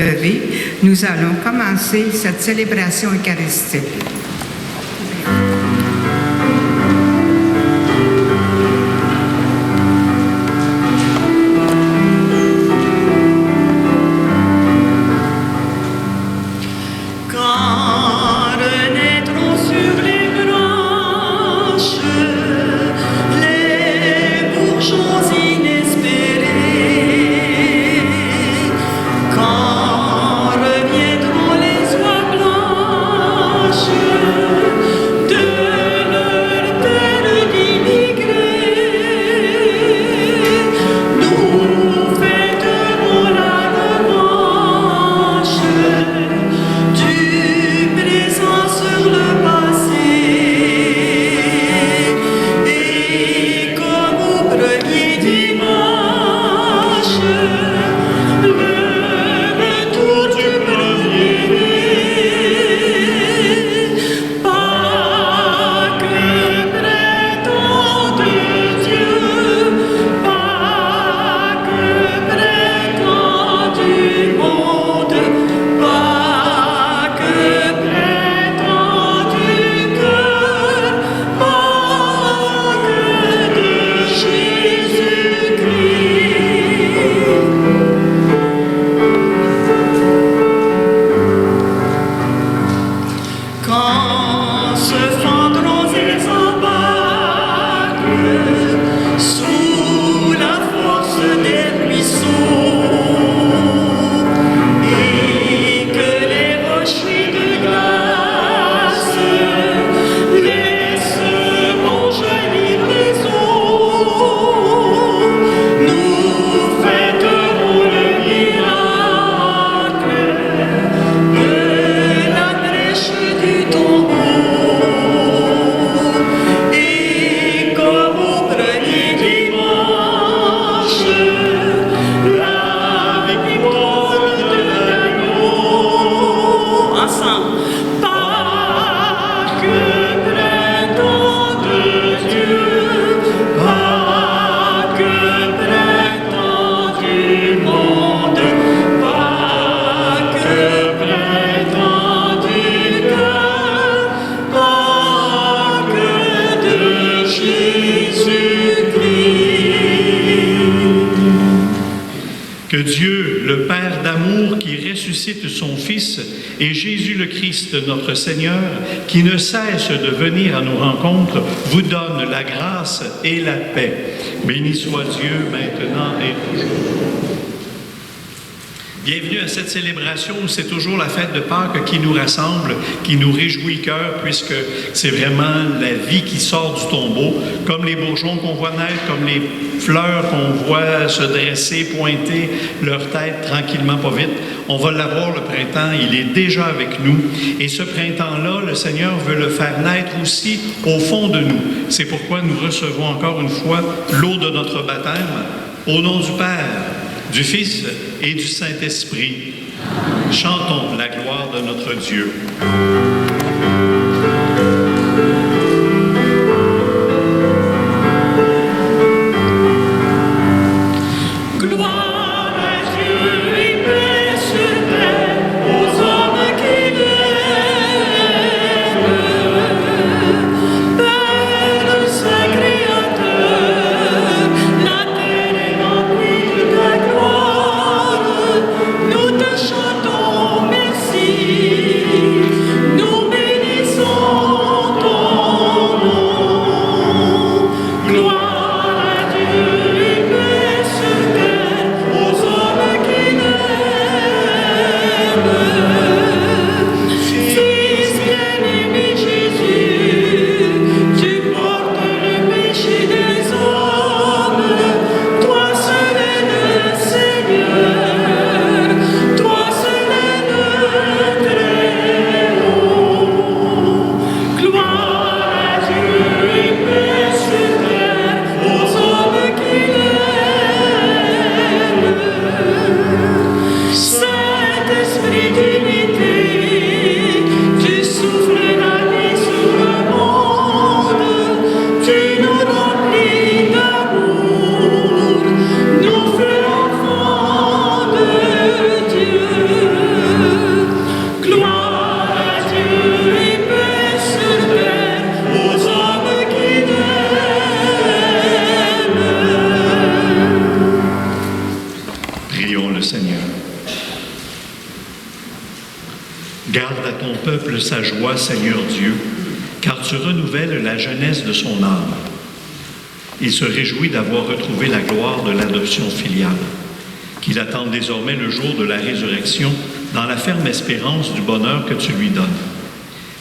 lever, nous allons commencer cette célébration eucharistique. Que Dieu, le Père d'amour qui ressuscite son Fils, et Jésus le Christ, notre Seigneur, qui ne cesse de venir à nos rencontres, vous donne la grâce et la paix. Béni soit Dieu maintenant et toujours. Bienvenue à cette célébration où c'est toujours la fête de Pâques qui nous rassemble, qui nous réjouit le cœur, puisque c'est vraiment la vie qui sort du tombeau, comme les bourgeons qu'on voit naître, comme les fleurs qu'on voit se dresser, pointer leur tête tranquillement, pas vite. On va l'avoir le printemps, il est déjà avec nous. Et ce printemps-là, le Seigneur veut le faire naître aussi au fond de nous. C'est pourquoi nous recevons encore une fois l'eau de notre baptême, au nom du Père, du Fils et du Saint-Esprit. Chantons la gloire de notre Dieu. Dieu. Garde à ton peuple sa joie, Seigneur Dieu, car tu renouvelles la jeunesse de son âme. Il se réjouit d'avoir retrouvé la gloire de l'adoption filiale, qu'il attend désormais le jour de la résurrection dans la ferme espérance du bonheur que tu lui donnes.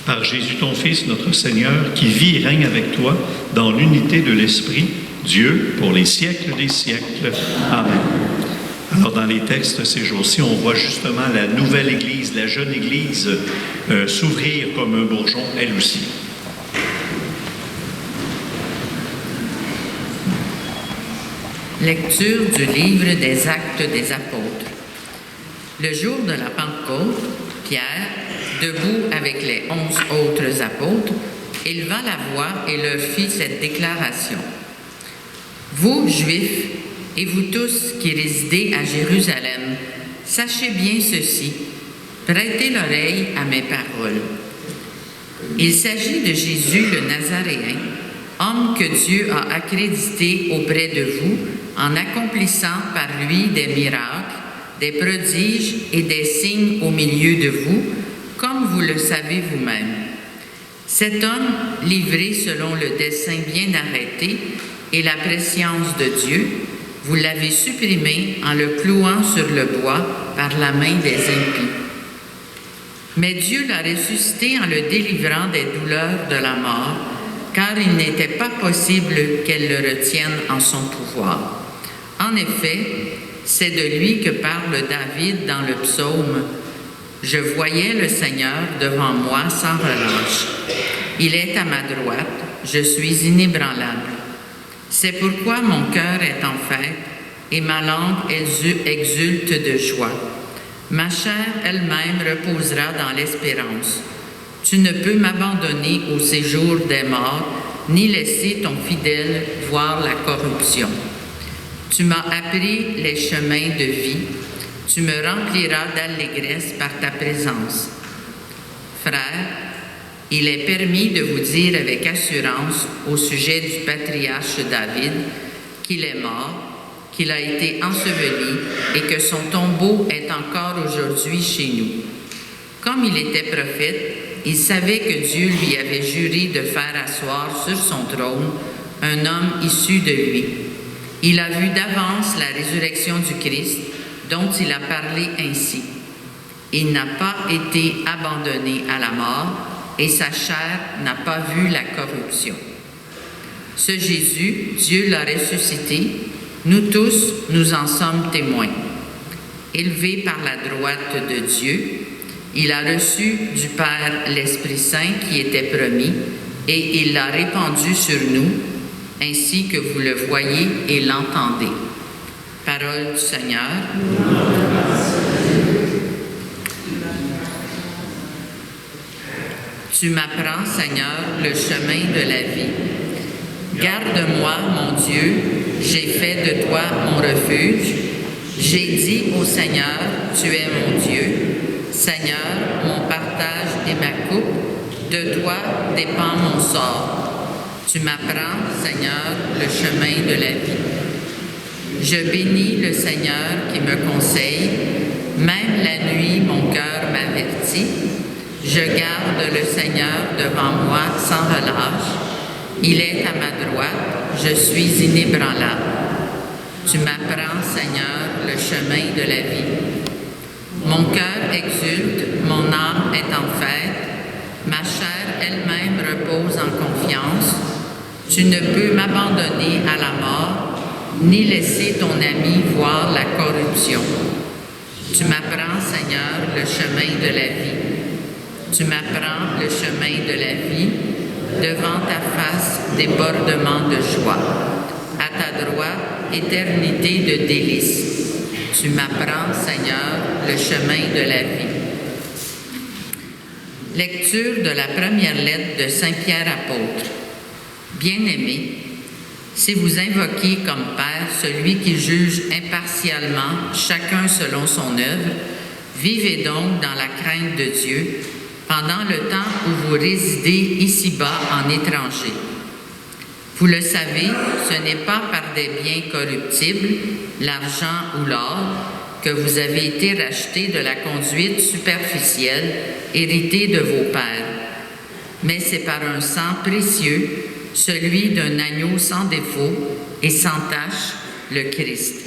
Par Jésus ton Fils, notre Seigneur, qui vit et règne avec toi dans l'unité de l'Esprit, Dieu, pour les siècles des siècles. Amen. Alors, dans les textes ces jours-ci, on voit justement la nouvelle Église, la jeune Église, s'ouvrir comme un bourgeon, elle aussi. Lecture du livre des Actes des Apôtres. Le jour de la Pentecôte, Pierre, debout avec les 11 autres apôtres, éleva la voix et leur fit cette déclaration. Vous, Juifs, et vous tous qui résidez à Jérusalem, sachez bien ceci, prêtez l'oreille à mes paroles. Il s'agit de Jésus le Nazaréen, homme que Dieu a accrédité auprès de vous en accomplissant par lui des miracles, des prodiges et des signes au milieu de vous, comme vous le savez vous-même. Cet homme, livré selon le dessein bien arrêté et la prescience de Dieu, vous l'avez supprimé en le clouant sur le bois par la main des impies. Mais Dieu l'a ressuscité en le délivrant des douleurs de la mort, car il n'était pas possible qu'elle le retienne en son pouvoir. En effet, c'est de lui que parle David dans le psaume « Je voyais le Seigneur devant moi sans relâche. Il est à ma droite, je suis inébranlable. C'est pourquoi mon cœur est en fête et ma langue exulte de joie. Ma chair elle-même reposera dans l'espérance. Tu ne peux m'abandonner au séjour des morts, ni laisser ton fidèle voir la corruption. Tu m'as appris les chemins de vie. Tu me rempliras d'allégresse par ta présence. Frères, il est permis de vous dire avec assurance au sujet du patriarche David qu'il est mort, qu'il a été enseveli et que son tombeau est encore aujourd'hui chez nous. Comme il était prophète, il savait que Dieu lui avait juré de faire asseoir sur son trône un homme issu de lui. Il a vu d'avance la résurrection du Christ, dont il a parlé ainsi. Il n'a pas été abandonné à la mort, et sa chair n'a pas vu la corruption. Ce Jésus, Dieu l'a ressuscité, nous tous, nous en sommes témoins. Élevé par la droite de Dieu, il a reçu du Père l'Esprit Saint qui était promis, et il l'a répandu sur nous, ainsi que vous le voyez et l'entendez. Parole du Seigneur. Tu m'apprends, Seigneur, le chemin de la vie. Garde-moi, mon Dieu, j'ai fait de toi mon refuge. J'ai dit au Seigneur, tu es mon Dieu. Seigneur, mon partage et ma coupe, de toi dépend mon sort. Tu m'apprends, Seigneur, le chemin de la vie. Je bénis le Seigneur qui me conseille. Même la nuit, mon cœur m'avertit. Je garde le Seigneur devant moi sans relâche. Il est à ma droite, je suis inébranlable. Tu m'apprends, Seigneur, le chemin de la vie. Mon cœur exulte, mon âme est en fête, ma chair elle-même repose en confiance. Tu ne peux m'abandonner à la mort, ni laisser ton ami voir la corruption. Tu m'apprends, Seigneur, le chemin de la vie. Tu m'apprends le chemin de la vie, devant ta face, débordement de joie. À ta droite, éternité de délices. Tu m'apprends, Seigneur, le chemin de la vie. Lecture de la première lettre de Saint Pierre apôtre. Bien-aimés, si vous invoquez comme Père celui qui juge impartialement chacun selon son œuvre, vivez donc dans la crainte de Dieu, pendant le temps où vous résidez ici-bas en étranger. Vous le savez, ce n'est pas par des biens corruptibles, l'argent ou l'or, que vous avez été rachetés de la conduite superficielle héritée de vos pères. Mais c'est par un sang précieux, celui d'un agneau sans défaut et sans tache, le Christ.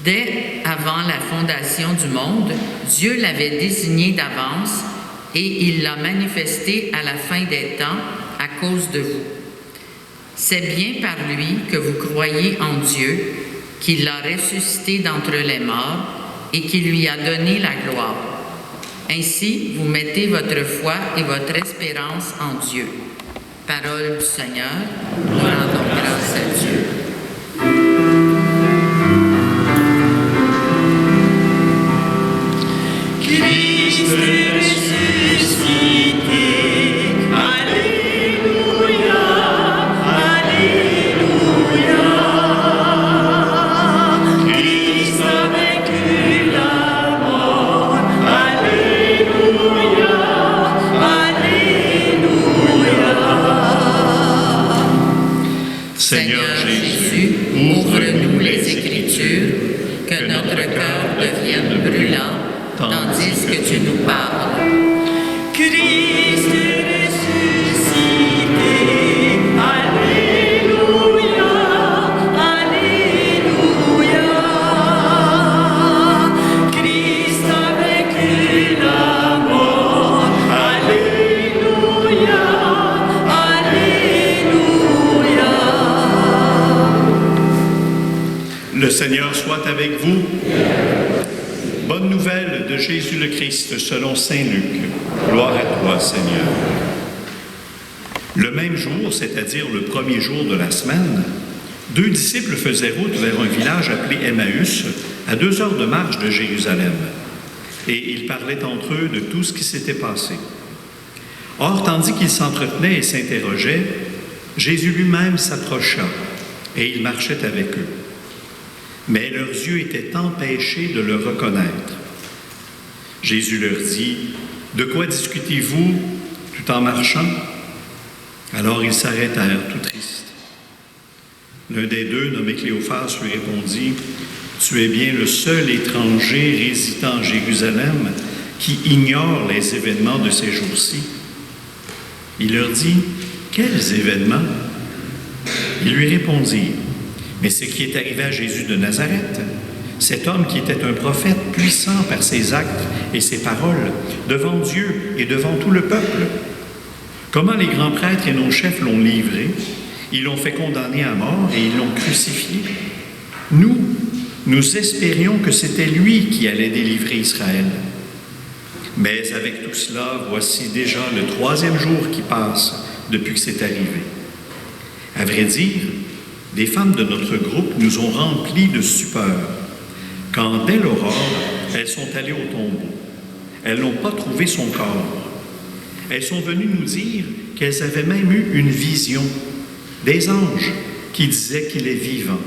Dès avant la fondation du monde, Dieu l'avait désigné d'avance et il l'a manifesté à la fin des temps à cause de vous. C'est bien par lui que vous croyez en Dieu, qu'il l'a ressuscité d'entre les morts et qui lui a donné la gloire. Ainsi, vous mettez votre foi et votre espérance en Dieu. Parole du Seigneur, nous rendons grâce à Dieu. Christ est ressuscité, Alléluia, Alléluia. Christ a vaincu la mort, Alléluia, Alléluia. Seigneur Jésus, ouvre-nous les Écritures, que notre cœur devienne brûlant, tandis que tu nous parles. Christ est ressuscité, Alléluia, Alléluia. Christ a vaincu la mort, Alléluia, Alléluia. le Seigneur soit avec vous. Bonne nouvelle de Jésus le Christ selon saint Luc. Gloire à toi, Seigneur. Le même jour, c'est-à-dire le premier jour de la semaine, 2 disciples faisaient route vers un village appelé Emmaüs, à 2 heures de marche de Jérusalem. Et ils parlaient entre eux de tout ce qui s'était passé. Or, tandis qu'ils s'entretenaient et s'interrogeaient, Jésus lui-même s'approcha et il marchait avec eux. Mais leurs yeux étaient empêchés de le reconnaître. Jésus leur dit, « De quoi discutez-vous tout en marchant? » Alors ils s'arrêtèrent tout tristes. L'un des deux, nommé Cléophas, lui répondit, « Tu es bien le seul étranger résidant à Jérusalem qui ignore les événements de ces jours-ci. » Il leur dit, « Quels événements? » Ils lui répondirent, « Mais ce qui est arrivé à Jésus de Nazareth, cet homme qui était un prophète puissant par ses actes et ses paroles devant Dieu et devant tout le peuple. Comment les grands prêtres et nos chefs l'ont livré, ils l'ont fait condamner à mort et ils l'ont crucifié. Nous espérions que c'était lui qui allait délivrer Israël. Mais avec tout cela, voici déjà le 3e jour qui passe depuis que c'est arrivé. À vrai dire, des femmes de notre groupe nous ont remplis de stupeur, quand dès l'aurore, elles sont allées au tombeau. Elles n'ont pas trouvé son corps. Elles sont venues nous dire qu'elles avaient même eu une vision, des anges qui disaient qu'il est vivant.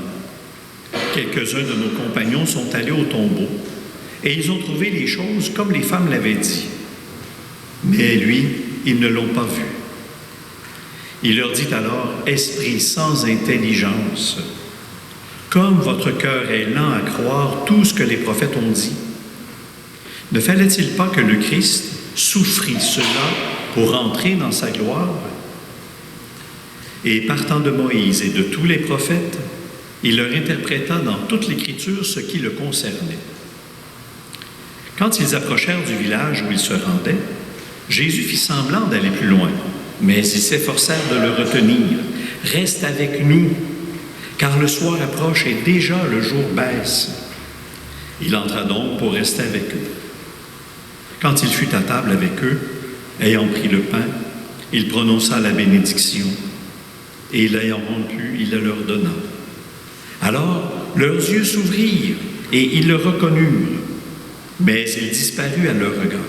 Quelques-uns de nos compagnons sont allés au tombeau et ils ont trouvé les choses comme les femmes l'avaient dit. Mais lui, ils ne l'ont pas vu. Il leur dit alors, « Esprit sans intelligence, comme votre cœur est lent à croire tout ce que les prophètes ont dit, ne fallait-il pas que le Christ souffrit cela pour entrer dans sa gloire? » Et partant de Moïse et de tous les prophètes, il leur interpréta dans toute l'Écriture ce qui le concernait. Quand ils approchèrent du village où ils se rendaient, Jésus fit semblant d'aller plus loin, mais ils s'efforcèrent de le retenir. « Reste avec nous, car le soir approche et déjà le jour baisse. » Il entra donc pour rester avec eux. Quand il fut à table avec eux, ayant pris le pain, il prononça la bénédiction, et l'ayant rompu, il le leur donna. Alors, leurs yeux s'ouvrirent, et ils le reconnurent, mais il disparut à leur regard.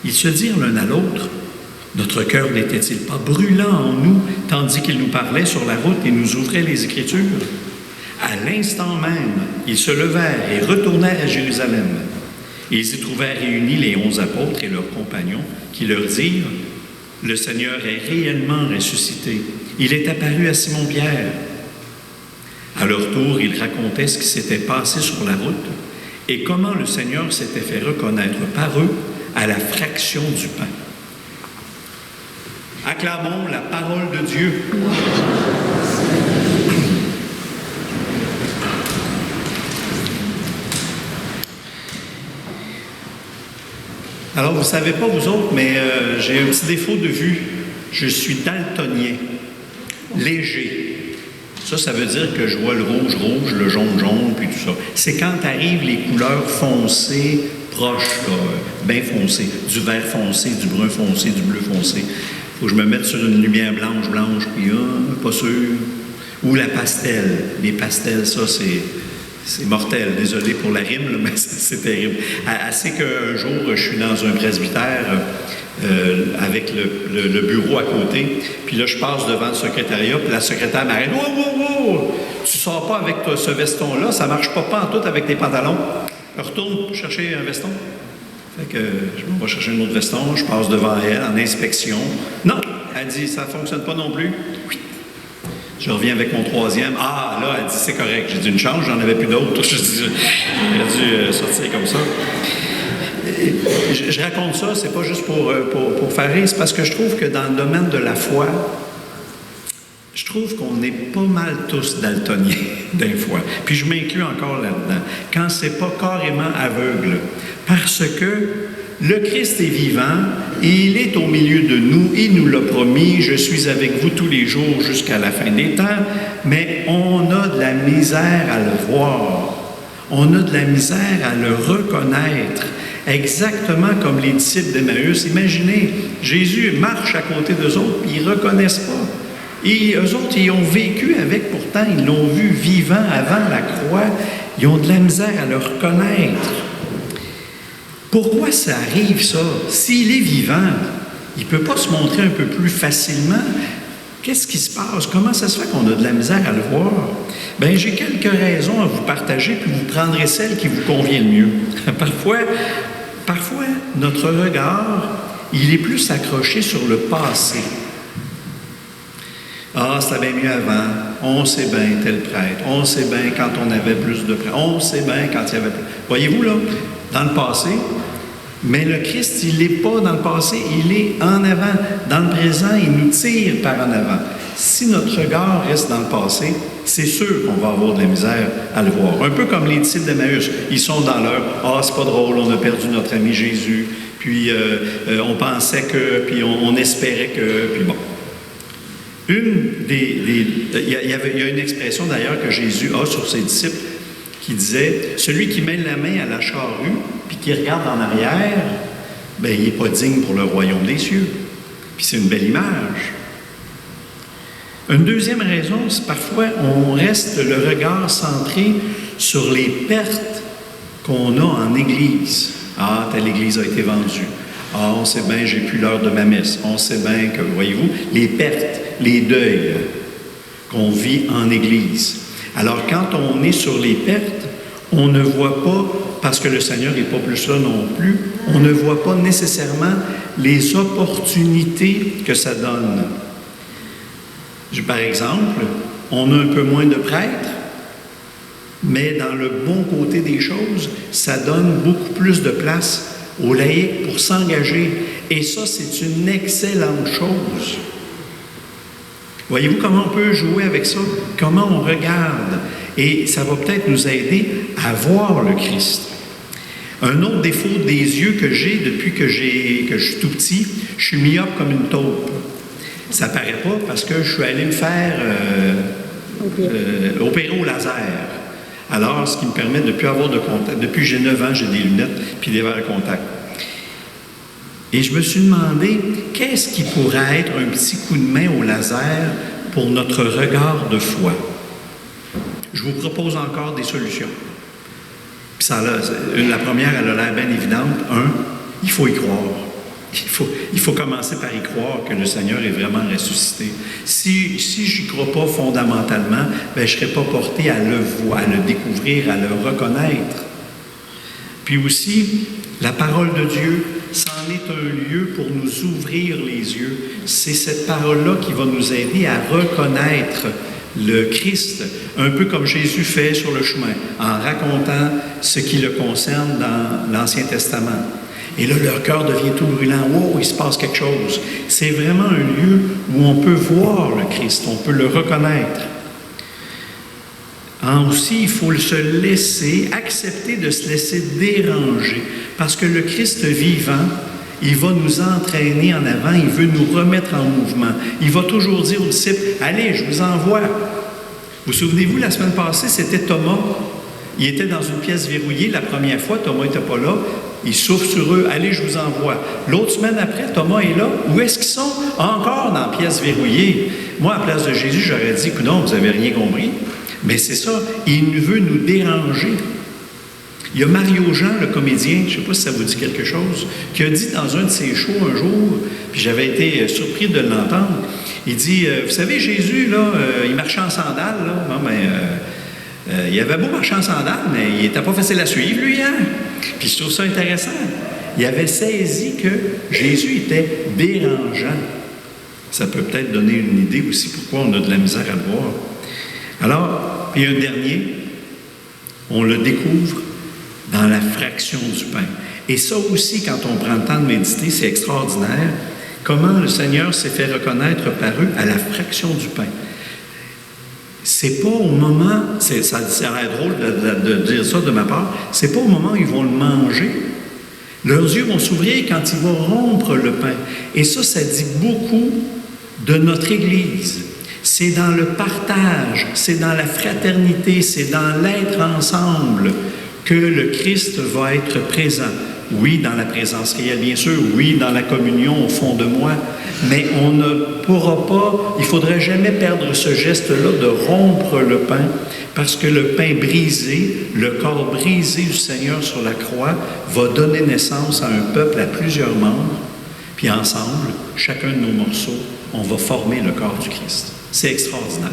Ils se dirent l'un à l'autre, « Notre cœur n'était-il pas brûlant en nous, tandis qu'il nous parlait sur la route et nous ouvrait les Écritures? » À l'instant même, ils se levèrent et retournèrent à Jérusalem. Ils y trouvèrent réunis les 11 apôtres et leurs compagnons, qui leur dirent, « Le Seigneur est réellement ressuscité. Il est apparu à Simon-Pierre. » À leur tour, ils racontaient ce qui s'était passé sur la route et comment le Seigneur s'était fait reconnaître par eux à la fraction du pain. Acclamons la parole de Dieu. Alors, vous ne savez pas, vous autres, mais j'ai un petit défaut de vue. Je suis daltonien, léger. Ça veut dire que je vois le rouge, le jaune, puis tout ça. C'est quand arrivent les couleurs foncées, proches, là, bien foncées, du vert foncé, du brun foncé, du bleu foncé. Il faut que je me mette sur une lumière blanche, puis pas sûr. Ou la pastel. Les pastels, ça, c'est mortel. Désolé pour la rime, là, mais c'est terrible. Assez qu'un jour, je suis dans un presbytère avec le bureau à côté, puis là, je passe devant le secrétariat, puis la secrétaire m'arrête. « Wow! Tu sors pas avec ce veston-là, ça marche pas en tout avec tes pantalons. Retourne chercher un veston. » Fait que je m'en vais chercher un autre veston, je passe devant elle en inspection. Non! Elle dit, ça fonctionne pas non plus. Oui. Je reviens avec mon troisième. Ah, là, elle dit, c'est correct. J'ai dit, une chance, j'en avais plus d'autres. J'ai dû sortir comme ça. Je raconte ça, c'est pas juste pour faire rire, c'est parce que je trouve que dans le domaine de la foi, je trouve qu'on est pas mal tous daltoniens, des fois. Puis je m'inclus encore là-dedans. Quand c'est pas carrément aveugle. Parce que le Christ est vivant, il est au milieu de nous, il nous l'a promis, je suis avec vous tous les jours jusqu'à la fin des temps, mais on a de la misère à le voir. On a de la misère à le reconnaître. Exactement comme les disciples d'Emmaüs. Imaginez, Jésus marche à côté d'eux autres, puis ils ne reconnaissent pas. Et eux autres, ils ont vécu avec, pourtant, ils l'ont vu vivant avant la croix. Ils ont de la misère à le reconnaître. Pourquoi ça arrive, ça? S'il est vivant, il ne peut pas se montrer un peu plus facilement. Qu'est-ce qui se passe? Comment ça se fait qu'on a de la misère à le voir? Bien, j'ai quelques raisons à vous partager, puis vous prendrez celle qui vous convient le mieux. Parfois, notre regard, il est plus accroché sur le passé. Ah, c'était bien mieux avant. On sait bien tel prêtre. On sait bien quand on avait plus de prêtres. On sait bien quand il y avait plus. Voyez-vous, là, dans le passé, mais le Christ, il n'est pas dans le passé, il est en avant. Dans le présent, il nous tire par en avant. Si notre regard reste dans le passé, c'est sûr qu'on va avoir de la misère à le voir. Un peu comme les disciples d'Emmaüs. Ils sont dans leur « Ah, c'est pas drôle, on a perdu notre ami Jésus. » Puis on pensait que, puis on espérait que, puis bon. Il y a une expression d'ailleurs que Jésus a sur ses disciples qui disait « Celui qui met la main à la charrue puis qui regarde en arrière, ben il n'est pas digne pour le royaume des cieux. » Puis c'est une belle image. Une deuxième raison, c'est parfois on reste le regard centré sur les pertes qu'on a en Église. Ah, telle Église a été vendue. Ah, on sait bien, j'ai plus l'heure de ma messe. On sait bien que, voyez-vous, les pertes, les deuils qu'on vit en Église. Alors, quand on est sur les pertes, on ne voit pas, parce que le Seigneur n'est pas plus là non plus, on ne voit pas nécessairement les opportunités que ça donne. Par exemple, on a un peu moins de prêtres, mais dans le bon côté des choses, ça donne beaucoup plus de place aux laïcs pour s'engager. Et ça, c'est une excellente chose. Voyez-vous comment on peut jouer avec ça? Comment on regarde? Et ça va peut-être nous aider à voir le Christ. Un autre défaut des yeux que j'ai depuis que je suis tout petit, je suis myope comme une taupe. Ça paraît pas parce que je suis allé me faire opérer au laser. Alors, ce qui me permet de ne plus avoir de contact. Depuis que j'ai 9 ans, j'ai des lunettes puis des verres de contact. Et je me suis demandé, qu'est-ce qui pourrait être un petit coup de main au laser pour notre regard de foi? Je vous propose encore des solutions. Puis la première, elle a l'air bien évidente. Il faut y croire. Il faut commencer par y croire que le Seigneur est vraiment ressuscité. Si je n'y crois pas fondamentalement, ben, je ne serai pas porté à le voir, à le découvrir, à le reconnaître. Puis aussi, la parole de Dieu, c'en est un lieu pour nous ouvrir les yeux. C'est cette parole-là qui va nous aider à reconnaître le Christ, un peu comme Jésus fait sur le chemin, en racontant ce qui le concerne dans l'Ancien Testament. Et là, leur cœur devient tout brûlant. Oh, il se passe quelque chose. C'est vraiment un lieu où on peut voir le Christ, on peut le reconnaître. Aussi, il faut se laisser, accepter de se laisser déranger, parce que le Christ vivant, il va nous entraîner en avant, il veut nous remettre en mouvement. Il va toujours dire aux disciples, « Allez, je vous envoie. » Vous souvenez-vous, la semaine passée, c'était Thomas. Il était dans une pièce verrouillée la première fois, Thomas n'était pas là. Il souffle sur eux, « Allez, je vous envoie. » L'autre semaine après, Thomas est là. Où est-ce qu'ils sont? Encore dans la pièce verrouillée. Moi, à la place de Jésus, j'aurais dit, « Non, vous n'avez rien compris. » Mais c'est ça, il veut nous déranger. Il y a Mario Jean, le comédien, je ne sais pas si ça vous dit quelque chose, qui a dit dans un de ses shows un jour, puis j'avais été surpris de l'entendre, il dit, vous savez, Jésus, là, il marchait en sandales, là. Non, mais, il avait beau marcher en sandales, mais il n'était pas facile à suivre, lui, hein? Puis je trouve ça intéressant. Il avait saisi que Jésus était dérangeant. Ça peut peut-être donner une idée aussi pourquoi on a de la misère à le voir. Alors, puis un dernier, on le découvre dans la fraction du pain. Et ça aussi, quand on prend le temps de méditer, c'est extraordinaire. Comment le Seigneur s'est fait reconnaître par eux à la fraction du pain. C'est pas au moment, ça a l'air drôle de dire ça de ma part, c'est pas au moment où ils vont le manger. Leurs yeux vont s'ouvrir quand ils vont rompre le pain. Et ça dit beaucoup de notre Église. C'est dans le partage, c'est dans la fraternité, c'est dans l'être ensemble que le Christ va être présent. Oui, dans la présence réelle, bien sûr. Oui, dans la communion au fond de moi. Mais on ne pourra pas, il ne faudrait jamais perdre ce geste-là de rompre le pain, parce que le pain brisé, le corps brisé du Seigneur sur la croix, va donner naissance à un peuple à plusieurs membres. Puis ensemble, chacun de nos morceaux, on va former le corps du Christ. C'est extraordinaire.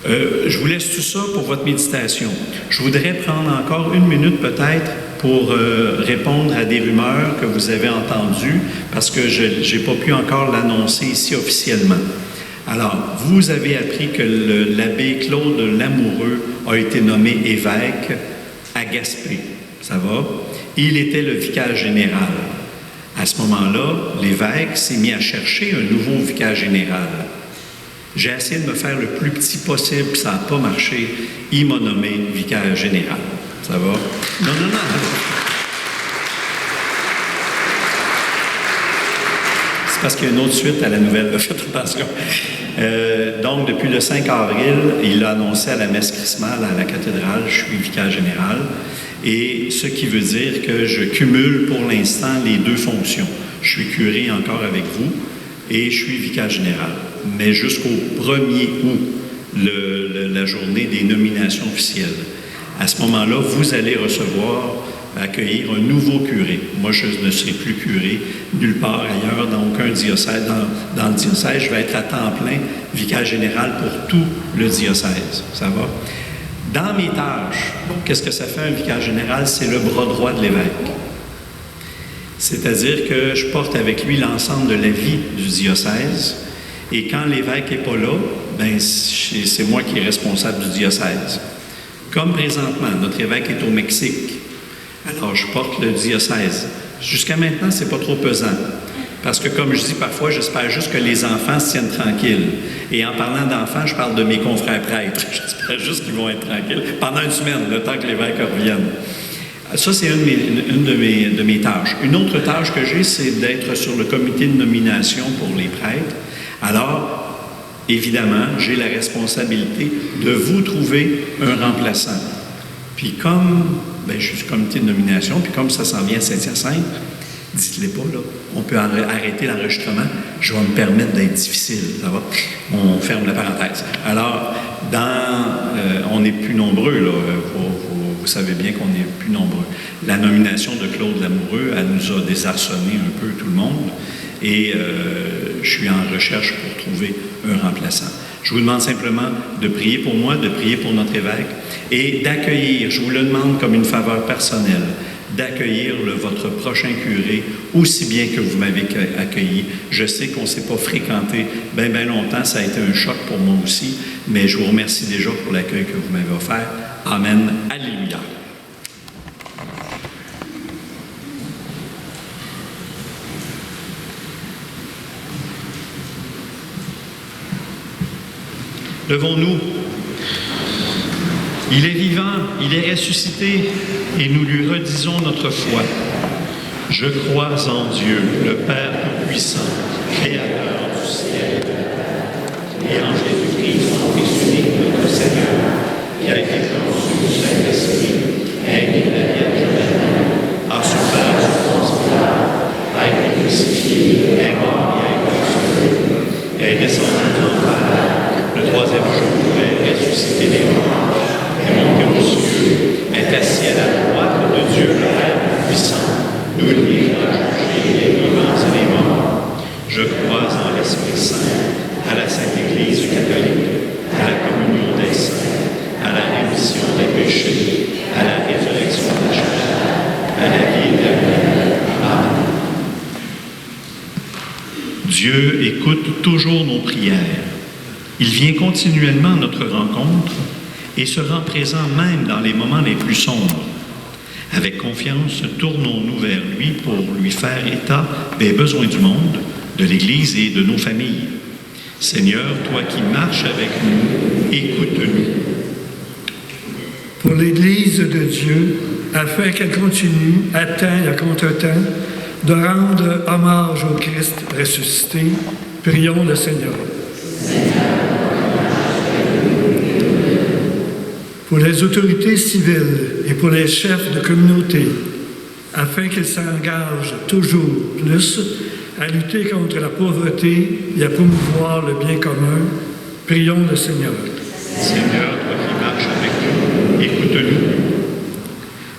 Je vous laisse tout ça pour votre méditation. Je voudrais prendre encore une minute peut-être pour répondre à des rumeurs que vous avez entendues, parce que je n'ai pas pu encore l'annoncer ici officiellement. Alors, vous avez appris que l'abbé Claude Lamoureux a été nommé évêque à Gaspé. Ça va? Il était le vicaire général. À ce moment-là, l'évêque s'est mis à chercher un nouveau vicaire général. J'ai essayé de me faire le plus petit possible, puis ça n'a pas marché. Il m'a nommé vicaire général. Ça va? Non. C'est parce qu'il y a une autre suite à la nouvelle. Faites attention. Donc, depuis le 5 avril, il l'a annoncé à la messe chrismale à la cathédrale. Je suis vicaire général. Et ce qui veut dire que je cumule pour l'instant les deux fonctions. Je suis curé encore avec vous et je suis vicaire général. Mais jusqu'au 1er août, la journée des nominations officielles. À ce moment-là, vous allez accueillir un nouveau curé. Moi, je ne serai plus curé nulle part ailleurs, dans aucun diocèse. Dans le diocèse, je vais être à temps plein vicaire général pour tout le diocèse. Ça va? Dans mes tâches, qu'est-ce que ça fait un vicaire général? C'est le bras droit de l'évêque. C'est-à-dire que je porte avec lui l'ensemble de la vie du diocèse. Et quand l'évêque n'est pas là, ben c'est moi qui est responsable du diocèse. Comme présentement, notre évêque est au Mexique. Alors, je porte le diocèse. Jusqu'à maintenant, c'est pas trop pesant. Parce que, comme je dis parfois, j'espère juste que les enfants se tiennent tranquilles. Et en parlant d'enfants, je parle de mes confrères prêtres. J'espère juste qu'ils vont être tranquilles pendant une semaine, le temps que l'évêque revienne. Ça, c'est une de mes tâches. Une autre tâche que j'ai, c'est d'être sur le comité de nomination pour les prêtres. Alors, évidemment, j'ai la responsabilité de vous trouver un remplaçant. Puis comme je suis sur le comité de nomination, puis comme ça s'en vient à Saint-Hyacinthe, dites-les pas, là. On peut arrêter l'enregistrement. Je vais me permettre d'être difficile. Ça va? On ferme la parenthèse. Alors, on n'est plus nombreux, là. Vous savez bien qu'on n'est plus nombreux. La nomination de Claude Lamoureux, elle nous a désarçonné un peu tout le monde. Et je suis en recherche pour trouver un remplaçant. Je vous demande simplement de prier pour moi, de prier pour notre évêque et d'accueillir, je vous le demande comme une faveur personnelle, d'accueillir votre prochain curé aussi bien que vous m'avez accueilli. Je sais qu'on ne s'est pas fréquenté bien longtemps, ça a été un choc pour moi aussi, mais je vous remercie déjà pour l'accueil que vous m'avez offert. Amen. Alléluia. Levons-nous. Il est vivant, il est ressuscité, et nous lui redisons notre foi. Je crois en Dieu, le Père Tout-Puissant, Créateur du ciel et de la terre, et en Jésus-Christ, son Fils unique, notre Seigneur, qui a été conçu du Saint-Esprit, est né de la Vierge Marie, a souffert sous Ponce Pilate, a été crucifié, est mort et a été sauvé, est descendu de l'enfer, le troisième jour est ressuscité des morts, est monté aux cieux, est assis à la droite de Dieu le Père Tout-Puissant, nous lui à juger les vivants et les morts. Je crois en l'Esprit Saint, à la Sainte Église catholique, à la communion des saints, à la rémission des péchés, à la résurrection des chair, à la vie éternelle. Amen. Dieu écoute toujours nos prières. Il vient continuellement à notre rencontre et se rend présent même dans les moments les plus sombres. Avec confiance, tournons-nous vers lui pour lui faire état des besoins du monde, de l'Église et de nos familles. Seigneur, toi qui marches avec nous, écoute-nous. Pour l'Église de Dieu, afin qu'elle continue, à temps et à contre-temps, de rendre hommage au Christ ressuscité, prions le Seigneur. Pour les autorités civiles et pour les chefs de communauté, afin qu'ils s'engagent toujours plus à lutter contre la pauvreté et à promouvoir le bien commun, prions le Seigneur. Seigneur, toi qui marches avec nous, écoute-nous.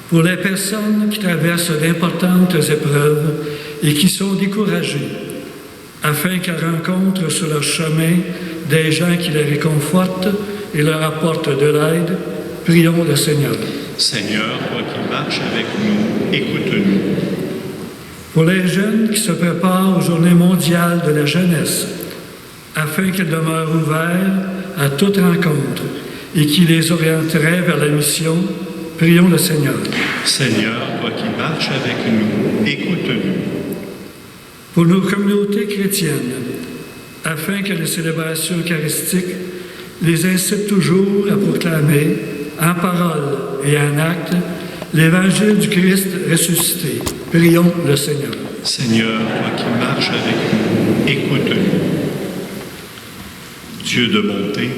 Pour les personnes qui traversent d'importantes épreuves et qui sont découragées, afin qu'elles rencontrent sur leur chemin des gens qui les réconfortent et leur apportent de l'aide, prions le Seigneur. Seigneur, toi qui marches avec nous, écoute-nous. Pour les jeunes qui se préparent aux Journées mondiales de la jeunesse, afin qu'ils demeurent ouverts à toute rencontre et qui les orienterait vers la mission, prions le Seigneur. Seigneur, toi qui marches avec nous, écoute-nous. Pour nos communautés chrétiennes, afin que les célébrations eucharistiques les incitent toujours à proclamer, en parole et en acte, l'Évangile du Christ ressuscité. Prions le Seigneur. Seigneur, toi qui marches avec nous, écoute-nous. Dieu de bonté,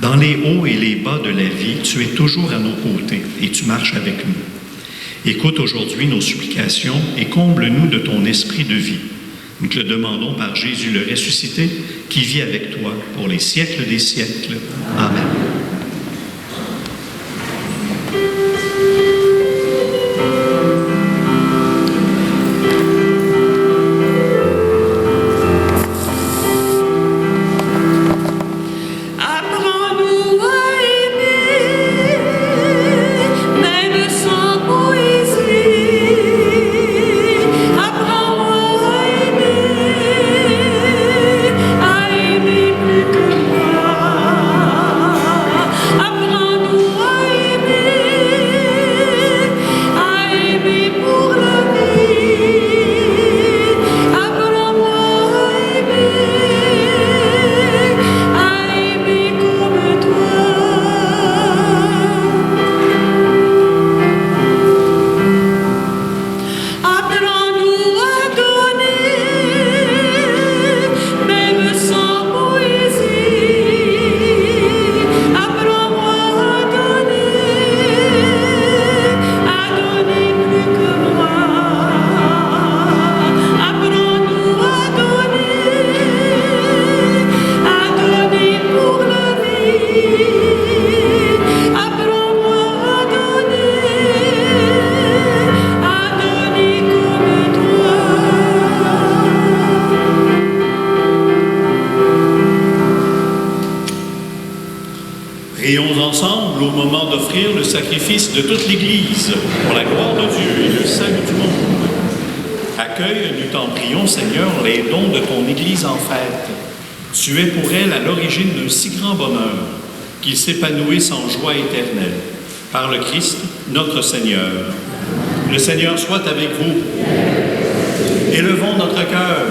dans les hauts et les bas de la vie, tu es toujours à nos côtés et tu marches avec nous. Écoute aujourd'hui nos supplications et comble-nous de ton esprit de vie. Nous te le demandons par Jésus le ressuscité, qui vit avec toi pour les siècles des siècles. Amen. Apprends-nous à aimer, même sans poésie. Apprends-moi à aimer plus que moi. sacrifice de toute l'Église, pour la gloire de Dieu et le salut du monde. Accueille, nous t'en prions, Seigneur, les dons de ton Église en fête. Tu es pour elle à l'origine d'un si grand bonheur qu'il s'épanouisse en joie éternelle. Par le Christ, notre Seigneur. Le Seigneur soit avec vous. Élevons notre cœur.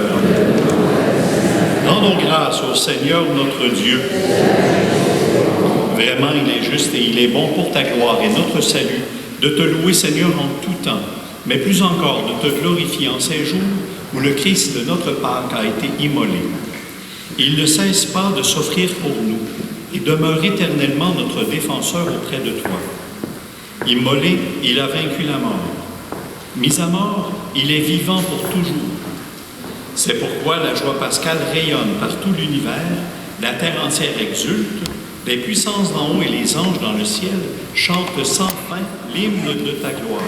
Rendons grâce au Seigneur notre Dieu. Vraiment, il est juste et il est bon pour ta gloire et notre salut de te louer, Seigneur, en tout temps, mais plus encore de te glorifier en ces jours où le Christ de notre Pâque a été immolé. Il ne cesse pas de s'offrir pour nous et demeure éternellement notre défenseur auprès de toi. Immolé, il a vaincu la mort. Mis à mort, il est vivant pour toujours. C'est pourquoi la joie pascale rayonne par tout l'univers, la terre entière exulte, les puissances d'en haut et les anges dans le ciel chantent sans fin l'hymne de ta gloire.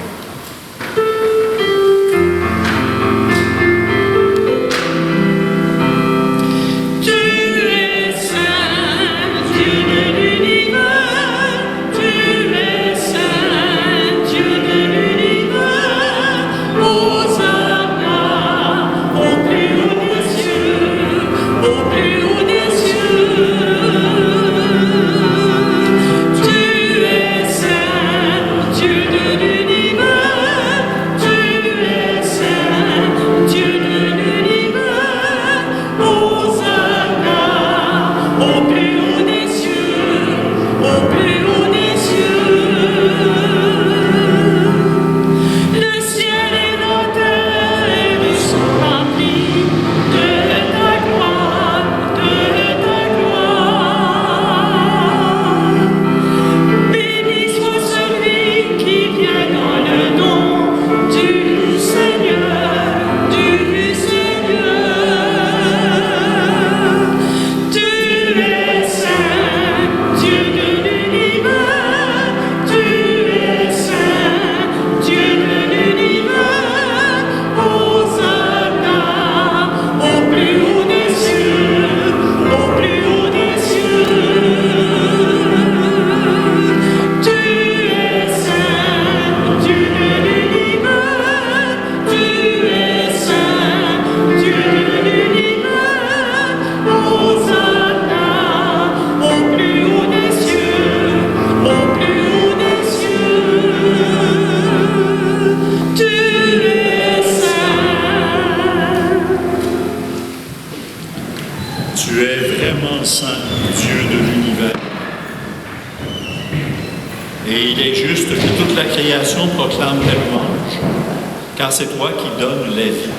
Car c'est toi qui donnes la vie.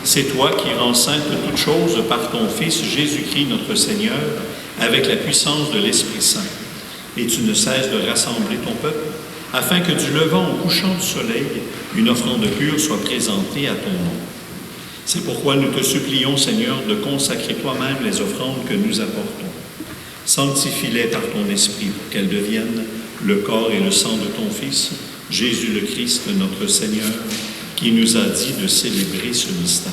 C'est toi qui rends sainte toutes choses par ton Fils Jésus-Christ notre Seigneur, avec la puissance de l'Esprit Saint. Et tu ne cesses de rassembler ton peuple, afin que du levant au couchant du soleil, une offrande pure soit présentée à ton nom. C'est pourquoi nous te supplions, Seigneur, de consacrer toi-même les offrandes que nous apportons. Sanctifie-les par ton Esprit pour qu'elles deviennent le corps et le sang de ton Fils, Jésus le Christ, notre Seigneur, qui nous a dit de célébrer ce mystère.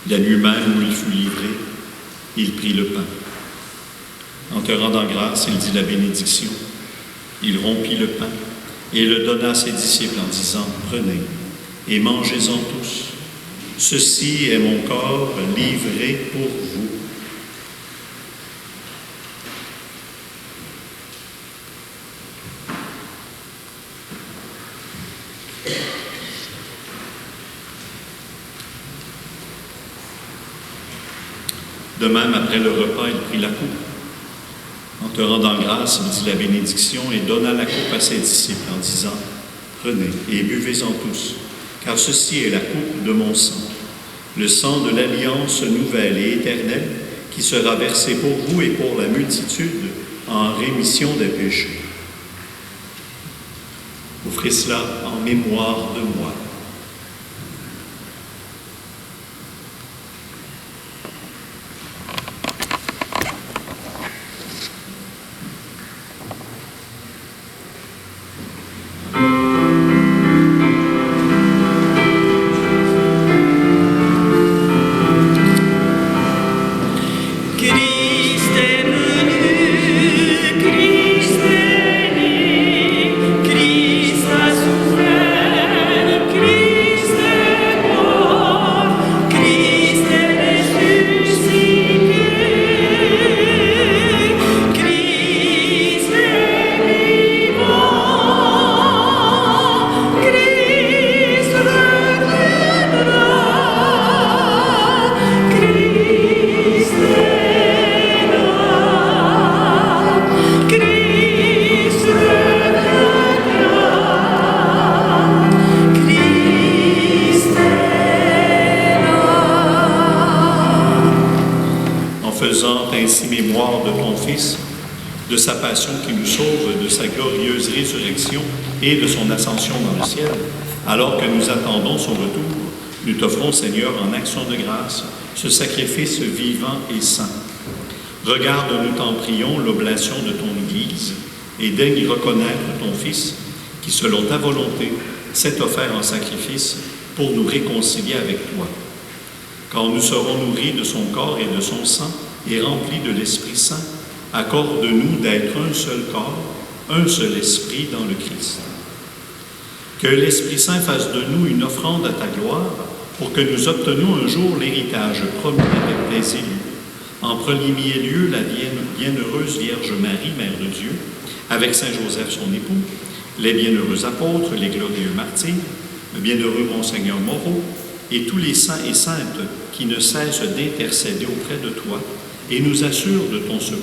La nuit même où il fut livré, il prit le pain. En te rendant grâce, il dit la bénédiction. Il rompit le pain et le donna à ses disciples en disant, « Prenez et mangez-en tous. Ceci est mon corps livré pour vous. » De même, après le repas, il prit la coupe. En te rendant grâce, il dit la bénédiction et donna la coupe à ses disciples en disant, « Prenez et buvez-en tous, car ceci est la coupe de mon sang, le sang de l'alliance nouvelle et éternelle qui sera versé pour vous et pour la multitude en rémission des péchés. Offrez cela en mémoire de moi. » Christ est venu, Christ est ainsi mémoire de ton Fils, de sa passion qui nous sauve, de sa glorieuse résurrection et de son ascension dans le ciel. Alors que nous attendons son retour, nous t'offrons, Seigneur, en action de grâce, ce sacrifice vivant et saint. Regarde, nous t'en prions, l'oblation de ton Église et daigne y reconnaître ton Fils, qui, selon ta volonté, s'est offert en sacrifice pour nous réconcilier avec toi. Quand nous serons nourris de son corps et de son sang et remplis de l'Esprit Saint, accorde-nous d'être un seul corps, un seul esprit dans le Christ. Que l'Esprit Saint fasse de nous une offrande à ta gloire pour que nous obtenions un jour l'héritage promis avec tes élus. En premier lieu, la bienheureuse Vierge Marie, Mère de Dieu, avec Saint Joseph, son époux, les bienheureux apôtres, les glorieux martyrs, le bienheureux Monseigneur Moreau, et tous les saints et saintes qui ne cessent d'intercéder auprès de toi et nous assurent de ton secours.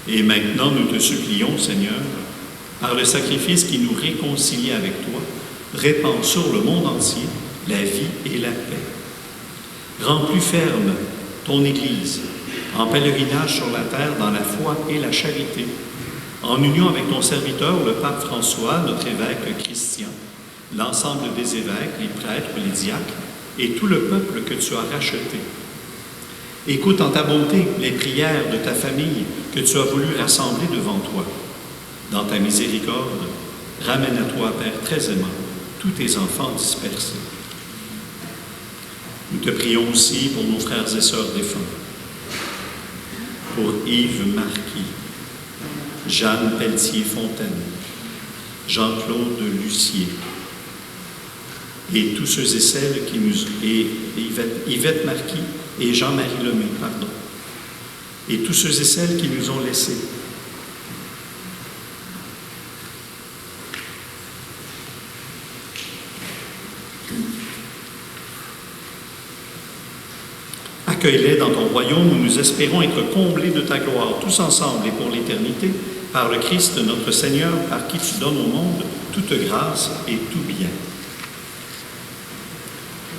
Et maintenant, nous te supplions, Seigneur, par le sacrifice qui nous réconcilie avec toi, répands sur le monde entier la vie et la paix. Rends plus ferme ton Église, en pèlerinage sur la terre dans la foi et la charité, en union avec ton serviteur, le pape François, notre évêque Christian, l'ensemble des évêques, les prêtres, les diacres et tout le peuple que tu as racheté. Écoute en ta bonté les prières de ta famille que tu as voulu rassembler devant toi. Dans ta miséricorde, ramène à toi, Père très aimant, tous tes enfants dispersés. Nous te prions aussi pour nos frères et sœurs défunts, pour Yves Marquis, Jeanne Pelletier-Fontaine, Jean-Claude Lucier, et tous ceux et celles qui nous... et Yvette Marquis et Jean-Marie Lemay, pardon, et tous ceux et celles qui nous ont laissés. Accueille-les dans ton royaume où nous espérons être comblés de ta gloire, tous ensemble et pour l'éternité, par le Christ notre Seigneur, par qui tu donnes au monde toute grâce et tout bien.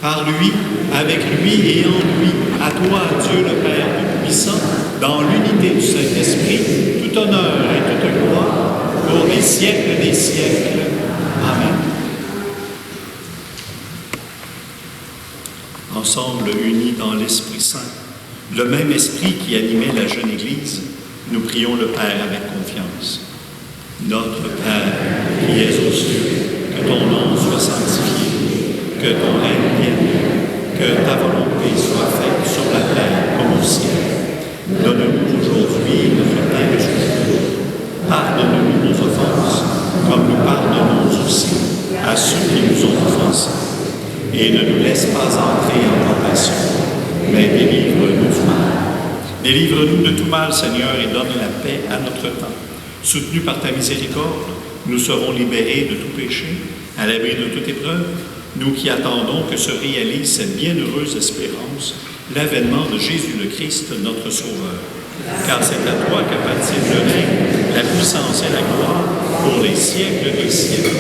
Par lui, avec lui et en lui, à toi, Dieu le Père Tout-Puissant, dans l'unité du Saint-Esprit, tout honneur et toute gloire, pour les siècles des siècles. Amen. Ensemble unis dans l'Esprit Saint, le même Esprit qui animait la jeune Église, nous prions le Père avec confiance. Notre Père, qui es aux cieux, que ton nom soit sanctifié, que ton règne vienne, que ta volonté soit faite sur la terre comme au ciel. Donne-nous aujourd'hui notre pain de jour. Pardonne-nous nos offenses, comme nous pardonnons aussi à ceux qui nous ont offensés. Et ne nous laisse pas entrer en tentation, mais délivre-nous du mal. Délivre-nous de tout mal, Seigneur, et donne la paix à notre temps. Soutenus par ta miséricorde, nous serons libérés de tout péché, à l'abri de toute épreuve, nous qui attendons que se réalise cette bienheureuse espérance, l'avènement de Jésus le Christ, notre Sauveur. Car c'est à toi qu'appartiennent le règne, la puissance et la gloire pour les siècles des siècles.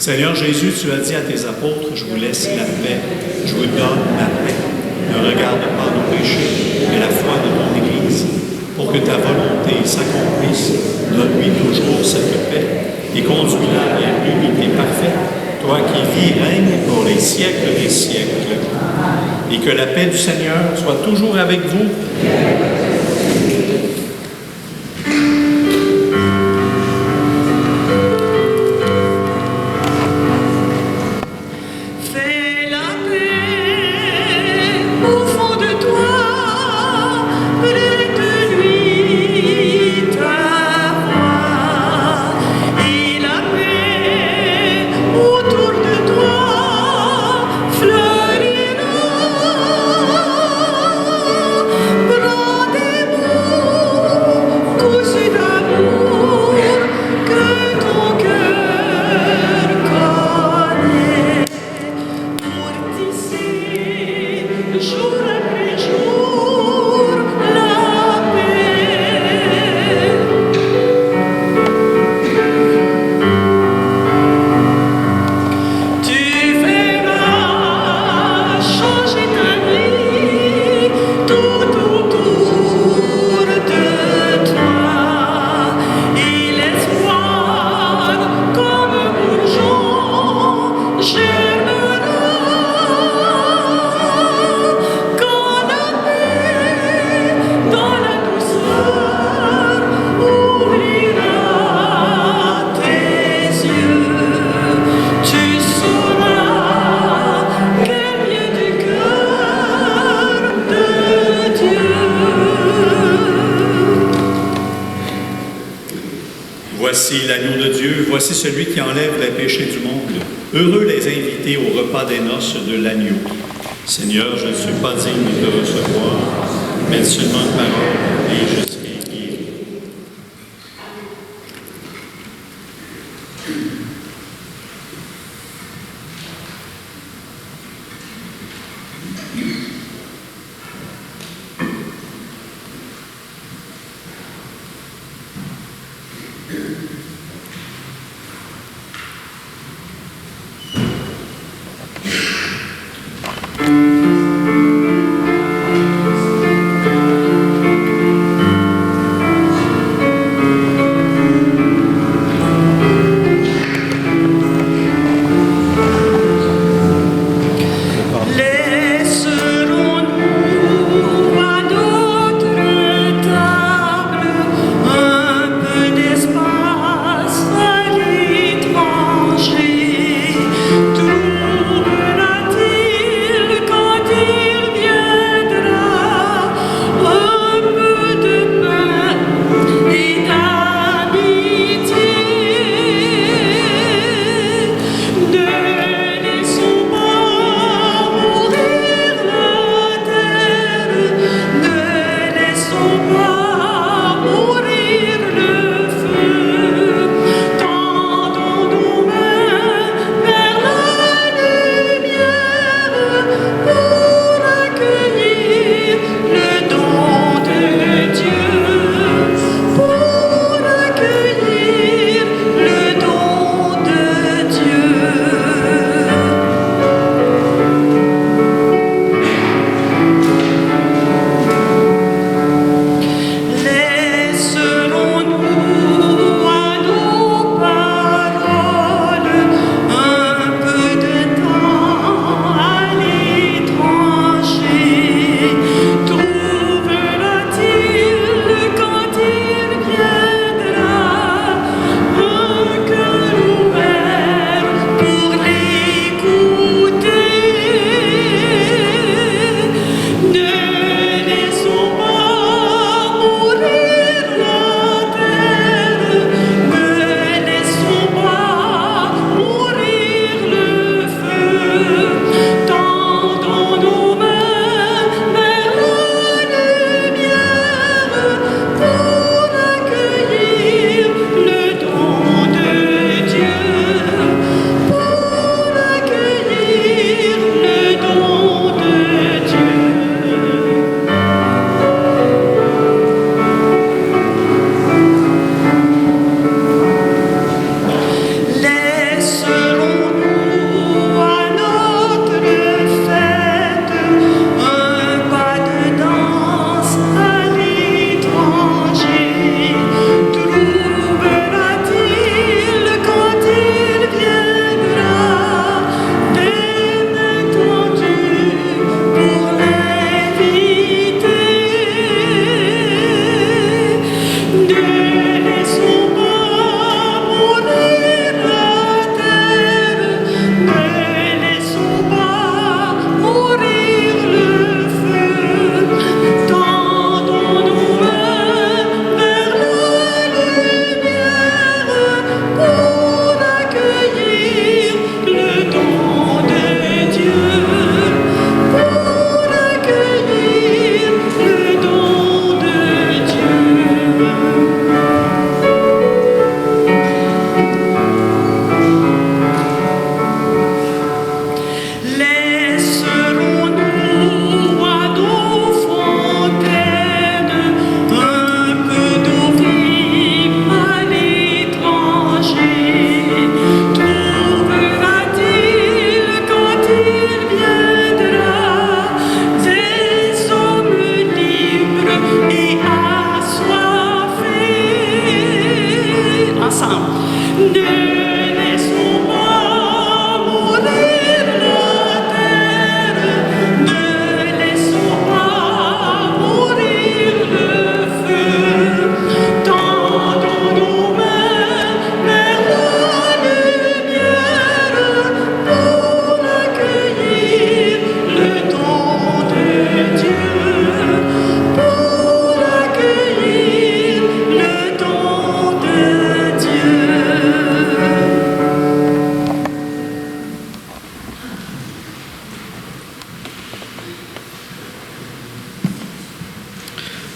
Seigneur Jésus, tu as dit à tes apôtres, je vous laisse la paix, je vous donne la paix. Ne regarde pas nos péchés, mais la foi de ton Église. Pour que ta volonté s'accomplisse, donne-lui toujours cette paix et conduis-la vers l'unité parfaite, toi qui vis et règnes pour les siècles des siècles. Et que la paix du Seigneur soit toujours avec vous. Brother Voici l'agneau de Dieu, voici celui qui enlève les péchés du monde. Heureux les invités au repas des noces de l'agneau. Seigneur, je ne suis pas digne de te recevoir, mais seulement une parole et je serai guéri.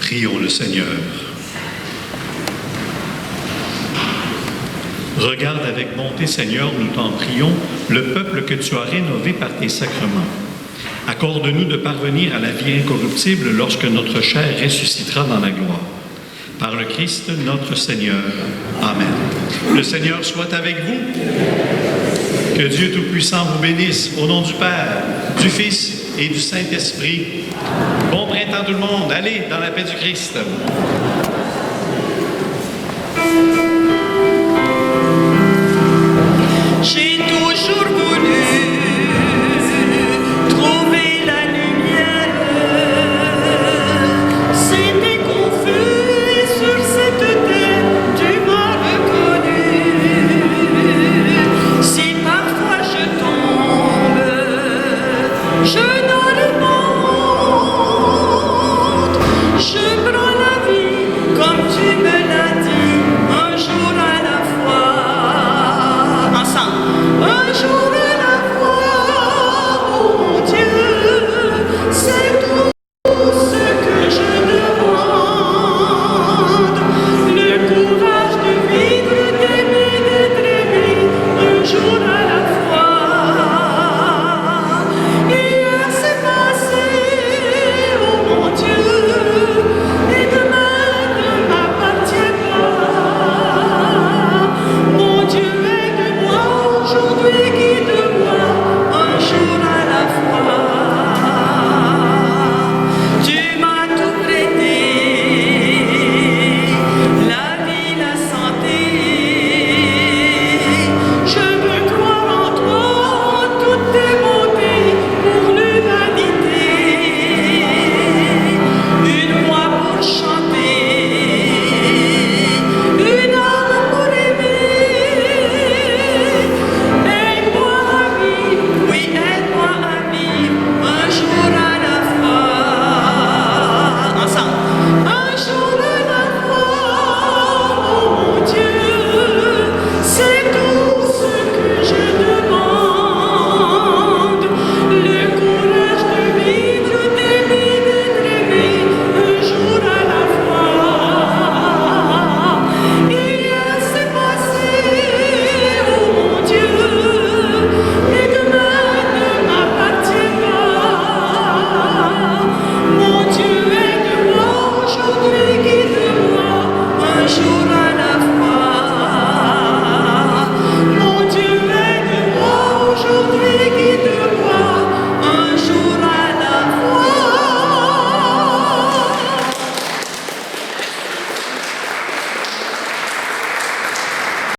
Prions le Seigneur. Regarde avec bonté, Seigneur, nous t'en prions, le peuple que tu as rénové par tes sacrements. Accorde-nous de parvenir à la vie incorruptible lorsque notre chair ressuscitera dans la gloire. Par le Christ notre Seigneur. Amen. Le Seigneur soit avec vous. Que Dieu Tout-Puissant vous bénisse. Au nom du Père, du Fils et du Saint-Esprit. Bon printemps tout le monde. Allez dans la paix du Christ.